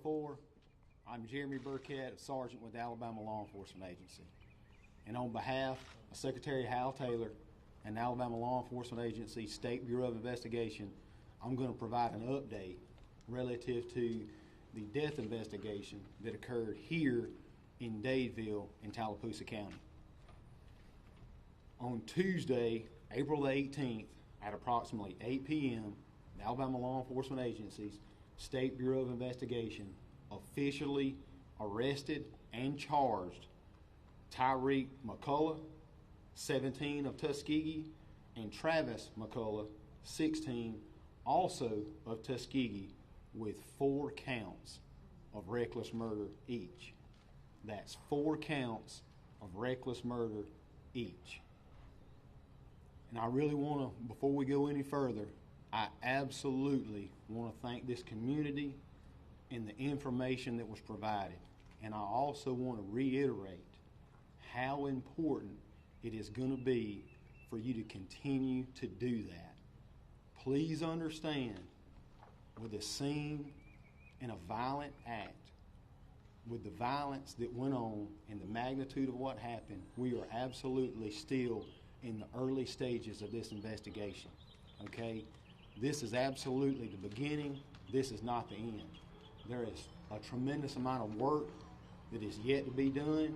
before, I'm Jeremy Burkett, a sergeant with the Alabama Law Enforcement Agency. And on behalf of Secretary Hal Taylor and the Alabama Law Enforcement Agency State Bureau of Investigation, I'm going to provide an update relative to the death investigation that occurred here in Dadeville in Tallapoosa County. On Tuesday, April the 18th, at approximately 8 p.m., the Alabama Law Enforcement Agency's State Bureau of Investigation officially arrested and charged Tyreek McCullough, 17 of Tuskegee, and Travis McCullough, 16, also of Tuskegee, with 4 counts of reckless murder each. That's 4 counts of reckless murder each. And I really want to, before we go any further, I absolutely want to thank this community and the information that was provided. And I also want to reiterate how important it is going to be for you to continue to do that. Please understand, with a scene and a violent act, with the violence that went on and the magnitude of what happened, we are absolutely still in the early stages of this investigation, okay? This is absolutely the beginning. This is not the end. There is a tremendous amount of work that is yet to be done.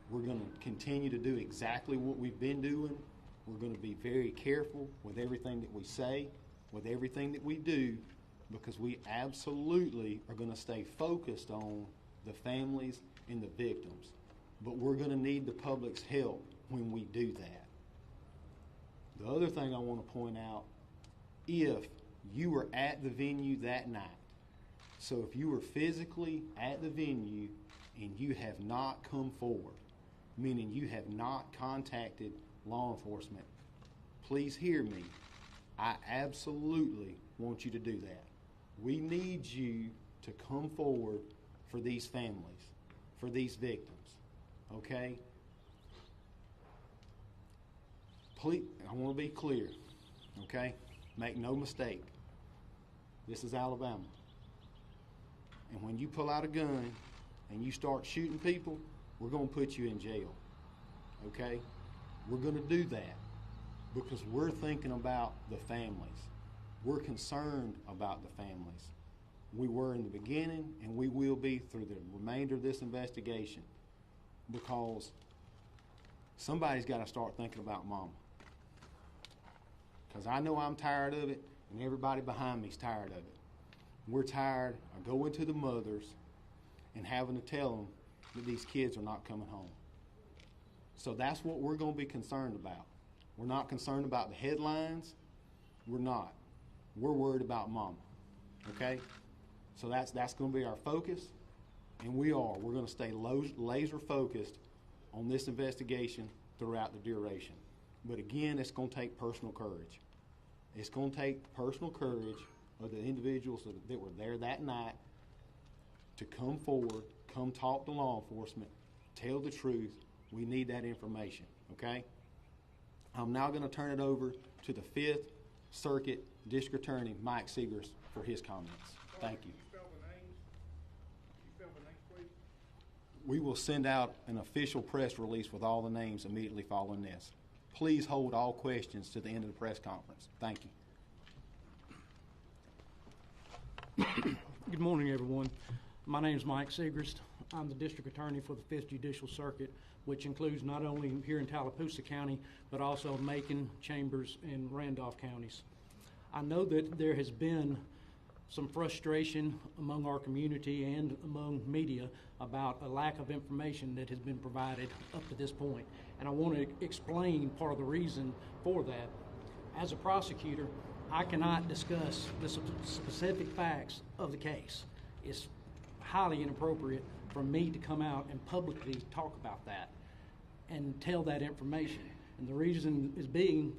We're going to continue to do exactly what we've been doing. We're going to be very careful with everything that we say, with everything that we do, because we absolutely are going to stay focused on the families and the victims. But we're going to need the public's help when we do that. The other thing I want to point out, if you were at the venue that night, so if you were physically at the venue and you have not come forward, meaning you have not contacted law enforcement, please hear me. I absolutely want you to do that. We need you to come forward for these families, for these victims, okay? Please, I want to be clear, okay? Make no mistake. This is Alabama. And when you pull out a gun and you start shooting people, we're going to put you in jail, okay? We're going to do that because we're thinking about the families. We're concerned about the families. We were in the beginning and we will be through the remainder of this investigation, because somebody's got to start thinking about mama. Because I know I'm tired of it, and everybody behind me's tired of it. We're tired of going to the mothers and having to tell them that these kids are not coming home. So that's what we're going to be concerned about. We're not concerned about the headlines. We're not. We're worried about mama, okay? So that's going to be our focus, and we're going to stay laser focused on this investigation throughout the duration. But again, it's going to take personal courage. It's going to take personal courage of the individuals that were there that night to come forward, come talk to law enforcement, tell the truth. We need that information, okay? I'm now going to turn it over to the 5th Circuit District Attorney, Mike Seegers, for his comments. Thank you. Spell the names, please. We will send out an official press release with all the names immediately following this. Please hold all questions to the end of the press conference. Thank you. Good morning, everyone. My name is Mike Segrist. I'm the District Attorney for the 5th Judicial Circuit, which includes not only here in Tallapoosa County, but also Macon, Chambers, and Randolph counties. I know that there has been some frustration among our community and among media about a lack of information that has been provided up to this point. And I want to explain part of the reason for that. As a prosecutor, I cannot discuss the specific facts of the case. It's highly inappropriate for me to come out and publicly talk about that and tell that information. And the reason is being,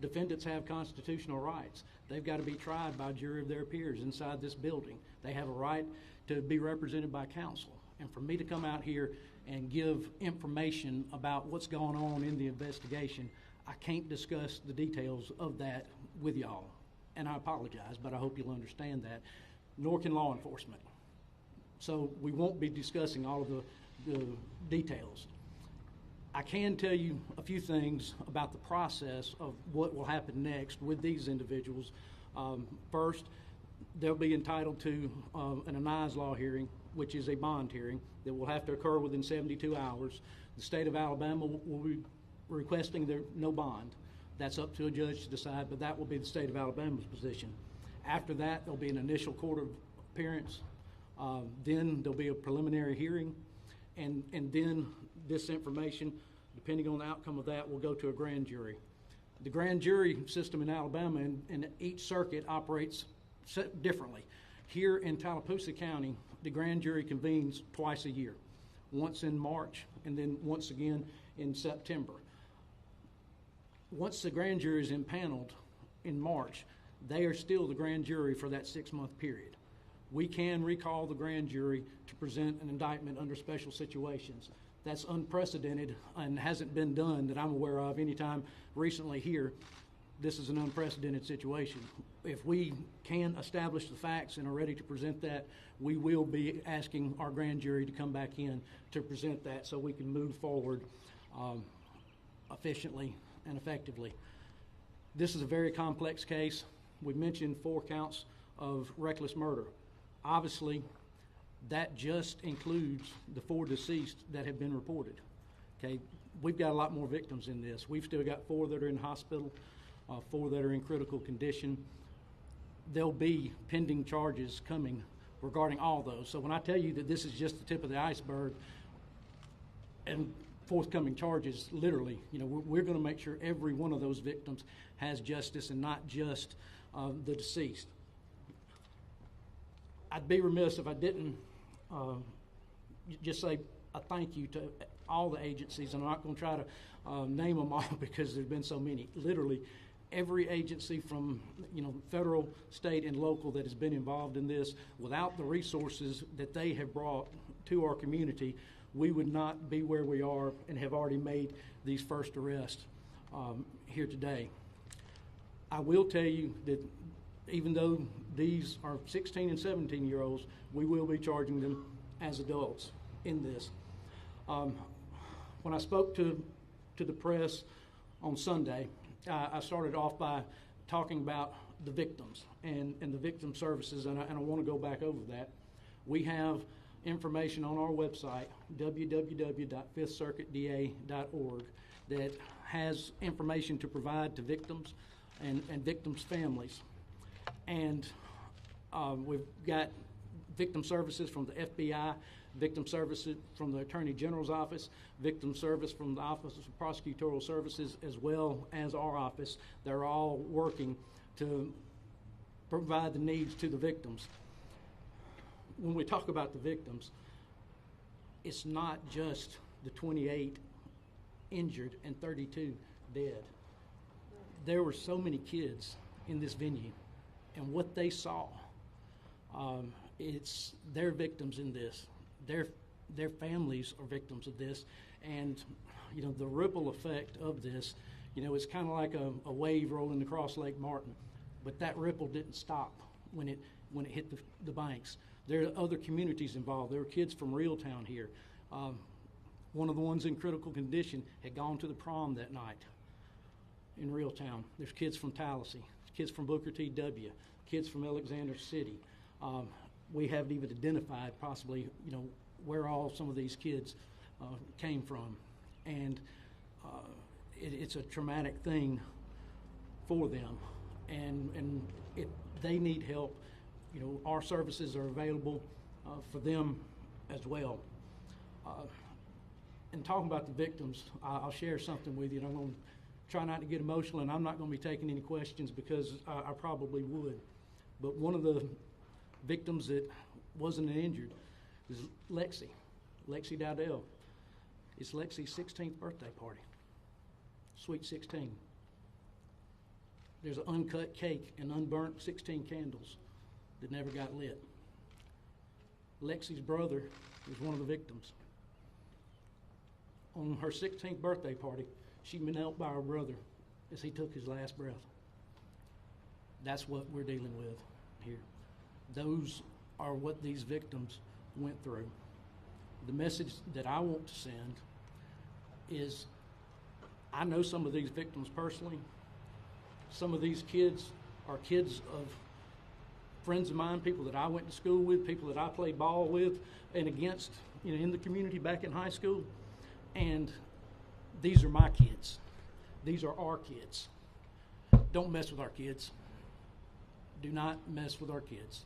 defendants have constitutional rights. They've got to be tried by a jury of their peers inside this building. They have a right to be represented by counsel. And for me to come out here and give information about what's going on in the investigation, I can't discuss the details of that with y'all. And I apologize, but I hope you'll understand that. Nor can law enforcement. So we won't be discussing all of the details. I can tell you a few things about the process of what will happen next with these individuals. First, they'll be entitled to an anise law hearing, which is a bond hearing that will have to occur within 72 hours. The state of Alabama will be requesting there no bond. That's up to a judge to decide, but that will be the state of Alabama's position. After that, there'll be an initial court of appearance. Then there'll be a preliminary hearing, and then this information, depending on the outcome of that, will go to a grand jury. The grand jury system in Alabama and each circuit operates differently. Here in Tallapoosa County, the grand jury convenes twice a year, once in March and then once again in September. Once the grand jury is impaneled in March, they are still the grand jury for that 6-month period. We can recall the grand jury to present an indictment under special situations. That's unprecedented and hasn't been done that I'm aware of anytime recently here. This is an unprecedented situation. If we can establish the facts and are ready to present that, we will be asking our grand jury to come back in to present that so we can move forward efficiently and effectively. This is a very complex case. We mentioned 4 counts of reckless murder. Obviously, that just includes the 4 deceased that have been reported. Okay, we've got a lot more victims in this. We've still got 4 that are in hospital, 4 that are in critical condition. There'll be pending charges coming regarding all those. So when I tell you that this is just the tip of the iceberg and forthcoming charges, literally, we're going to make sure every one of those victims has justice and not just the deceased. I'd be remiss if I didn't just say a thank you to all the agencies. I'm not going to try to name them all because there's been so many. Literally, every agency from federal, state, and local that has been involved in this, without the resources that they have brought to our community, we would not be where we are and have already made these first arrests here today. I will tell you that even though these are 16 and 17-year-olds, we will be charging them as adults in this. When I spoke to the press on Sunday, I started off by talking about the victims and the victim services, and I want to go back over that. We have information on our website, www.fifthcircuitda.org, that has information to provide to victims and victims' families. And we've got victim services from the FBI, victim services from the Attorney General's office, victim service from the Office of Prosecutorial Services, as well as our office. They're all working to provide the needs to the victims. When we talk about the victims, it's not just the 28 injured and 32 dead. There were so many kids in this venue, and what they saw, they're victims in this. Their families are victims of this, and the ripple effect of this, it's kind of like a wave rolling across Lake Martin, but that ripple didn't stop when it hit the banks. There are other communities involved. There were kids from Reeltown here. One of the ones in critical condition had gone to the prom that night in Reeltown. There's kids from Tallahassee, kids from Booker T. W., kids from Alexander City. We haven't even identified possibly, where all some of these kids came from. And it's a traumatic thing for them. And they need help. Our services are available for them as well. And talking about the victims, I'll share something with you. And I'm going to try not to get emotional, and I'm not going to be taking any questions because I probably would. But one of the victims that wasn't injured is Lexi Dadeville. It's Lexi's 16th birthday party, Sweet 16. There's an uncut cake and unburnt 16 candles that never got lit. Lexi's brother was one of the victims. On her 16th birthday party, she knelt by her brother as he took his last breath. That's what we're dealing with here. Those are what these victims went through. The message that I want to send is, I know some of these victims personally. Some of these kids are kids of friends of mine, people that I went to school with, people that I played ball with and against, in the community back in high school. And these are my kids. These are our kids. Don't mess with our kids. Do not mess with our kids.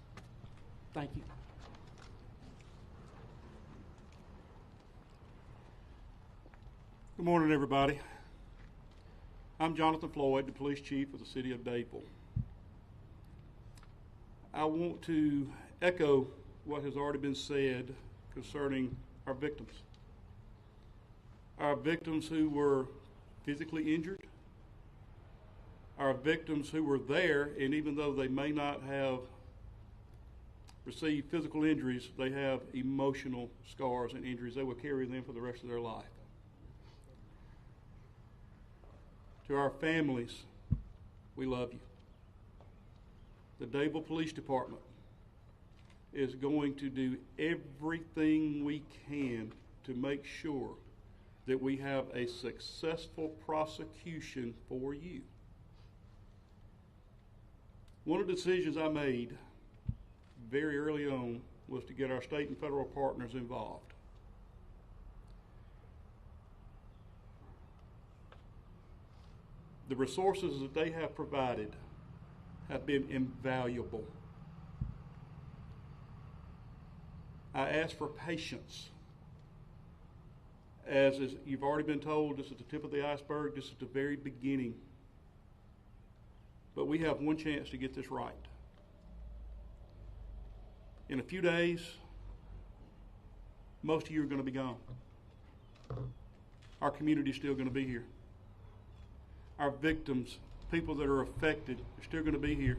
Thank you. Good morning, everybody. I'm Jonathan Floyd, the police chief of the city of Dadeville. I want to echo what has already been said concerning our victims. Our victims who were physically injured, our victims who were there, and even though they may not have received physical injuries, they have emotional scars and injuries. They will carry them for the rest of their life. To our families, we love you. The Dadeville Police Department is going to do everything we can to make sure that we have a successful prosecution for you. One of the decisions I made very early on was to get our state and federal partners involved. The resources that they have provided have been invaluable. I ask for patience. As you've already been told, this is the tip of the iceberg. This is the very beginning. But we have one chance to get this right. In a few days, most of you are going to be gone. Our community is still going to be here. Our victims, people that are affected, are still going to be here.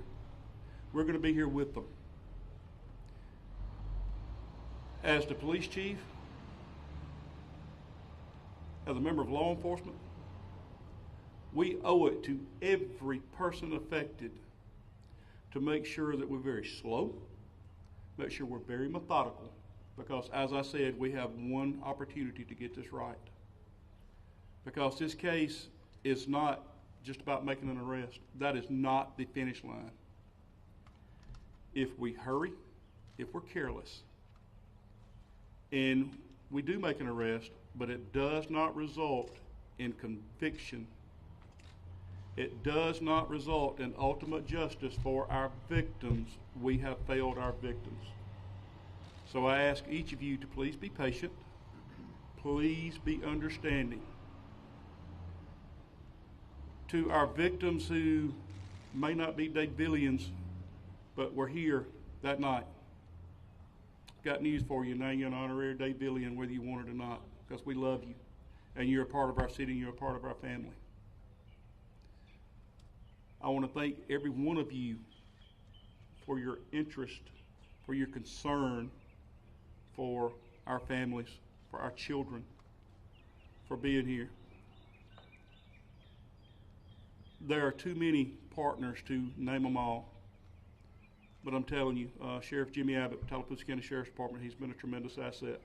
We're going to be here with them. As the police chief, as a member of law enforcement, we owe it to every person affected to make sure that we're very slow, make sure we're very methodical, because as I said, we have one opportunity to get this right. Because this case is not just about making an arrest. That is not the finish line. If we hurry, if we're careless, and we do make an arrest, but it does not result in conviction, it does not result in ultimate justice for our victims, we have failed our victims. So I ask each of you to please be patient, please be understanding. To our victims who may not be Dadevillians, but were here that night, got news for you. Now you're an honorary Dadevillian, whether you want it or not, because we love you, and you're a part of our city, and you're a part of our family. I want to thank every one of you for your interest, for your concern for our families, for our children, for being here. There are too many partners to name them all, but I'm telling you, Sheriff Jimmy Abbott, Tallapoosa County Sheriff's Department, he's been a tremendous asset.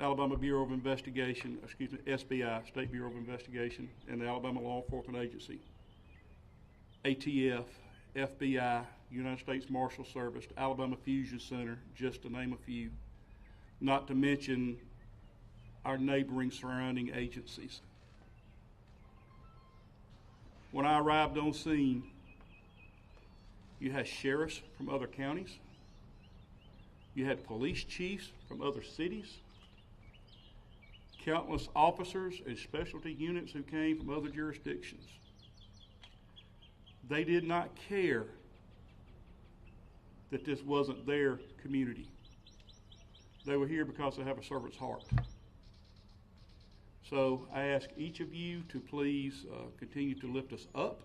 Alabama Bureau of Investigation, SBI, State Bureau of Investigation, and the Alabama Law Enforcement Agency, ATF, FBI, United States Marshal Service, Alabama Fusion Center, just to name a few, not to mention our neighboring surrounding agencies. When I arrived on scene, you had sheriffs from other counties, you had police chiefs from other cities, countless officers and specialty units who came from other jurisdictions. They did not care that this wasn't their community. They were here because they have a servant's heart. So I ask each of you to please continue to lift us up.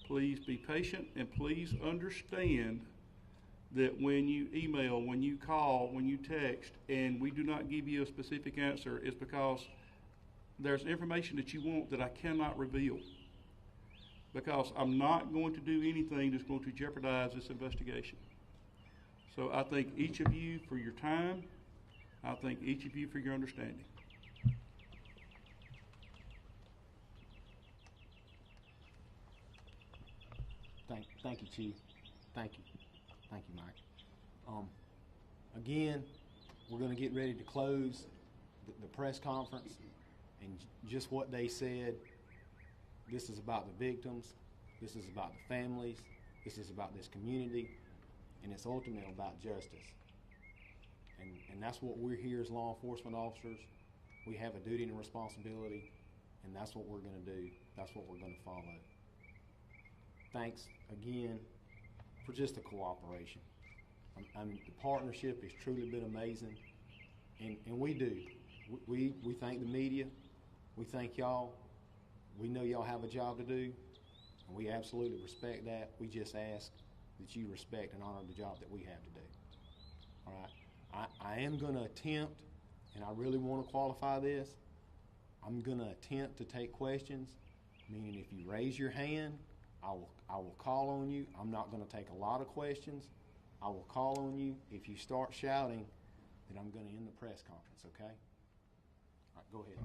Please be patient, and please understand that when you email, when you call, when you text, and we do not give you a specific answer, it's because there's information that you want that I cannot reveal. Because I'm not going to do anything that's going to jeopardize this investigation. So I thank each of you for your time. I thank each of you for your understanding. Thank you, Chief. Thank you, Mike. Again, we're going to get ready to close the press conference, and just what they said. This is about the victims. This is about the families. This is about this community, and it's ultimately about justice. And that's what we're here as law enforcement officers. We have a duty and a responsibility, and that's what we're going to do. That's what we're going to follow. Thanks again for just the cooperation. I mean, the partnership has truly been amazing, and we do. We thank the media. We thank y'all. We know y'all have a job to do, and we absolutely respect that. We just ask that you respect and honor the job that we have to do. All right? I am going to attempt, and I really want to qualify this, I'm going to attempt to take questions, meaning if you raise your hand, I will call on you. I'm not going to take a lot of questions. I will call on you. If you start shouting, then I'm going to end the press conference, okay? All right, go ahead.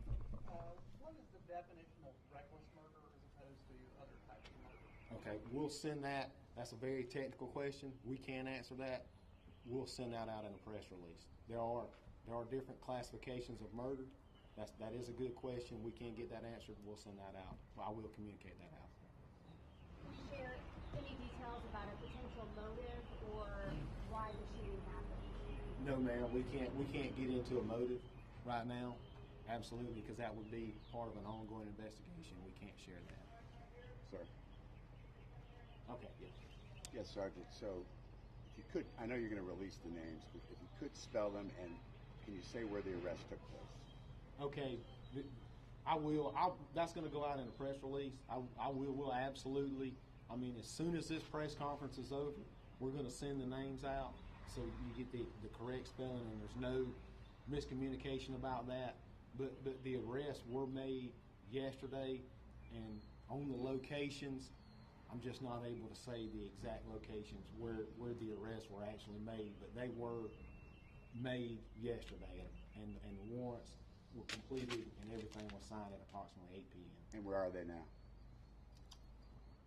What is the definition of reckless murder as opposed to other types of murder? Okay, we'll send that. That's a very technical question. We can't answer that. We'll send that out in a press release. There are different classifications of murder. That is a good question. We can't get that answered. We'll send that out. I will communicate that out. Share any details about a potential motive or why the shooting happened? No, ma'am. We can't get into a motive right now. Absolutely, because that would be part of an ongoing investigation. We can't share that. Sir. Okay. Yeah. Yes, Sergeant. So, if you could, I know you're going to release the names, but if you could spell them, and can you say where the arrest took place? Okay. I will. That's going to go out in a press release. I will. We'll absolutely. I mean, as soon as this press conference is over, we're going to send the names out so you get the correct spelling, and there's no miscommunication about that. But the arrests were made yesterday, and on the locations, I'm just not able to say the exact locations where the arrests were actually made, but they were made yesterday, and the warrants were completed and everything was signed at approximately 8 p.m. And where are they now?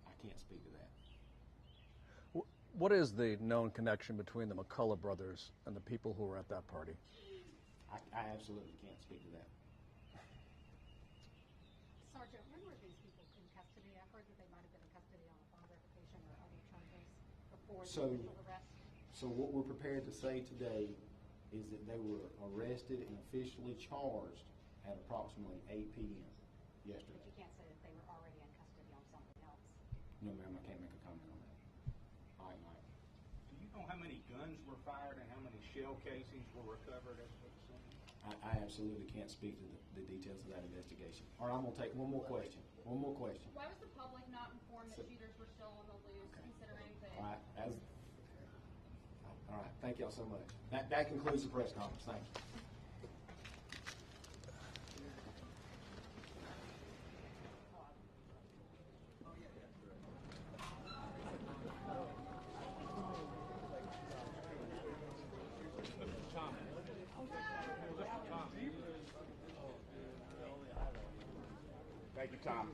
I can't speak to that. What is the known connection between the McCullough brothers and the people who were at that party? I absolutely can't speak to that. Sergeant, when were these people in custody? I heard that they might have been in custody on a bond revocation or other charges before the initial arrest. So what we're prepared to say today is that they were arrested and officially charged at approximately 8 p.m. yesterday. But you can't say that they were already in custody on something else. No, ma'am, I can't make a comment on that. All right, Mike. Do you know how many guns were fired and how many shell casings were recovered at the scene? I absolutely can't speak to the details of that investigation. All right, I'm going to take one more question. One more question. Why was the public not informed that shooters were still on the loose, considering that? All right. All right. Thank y'all so much. That concludes the press conference. Thank you. Thank you, Tom.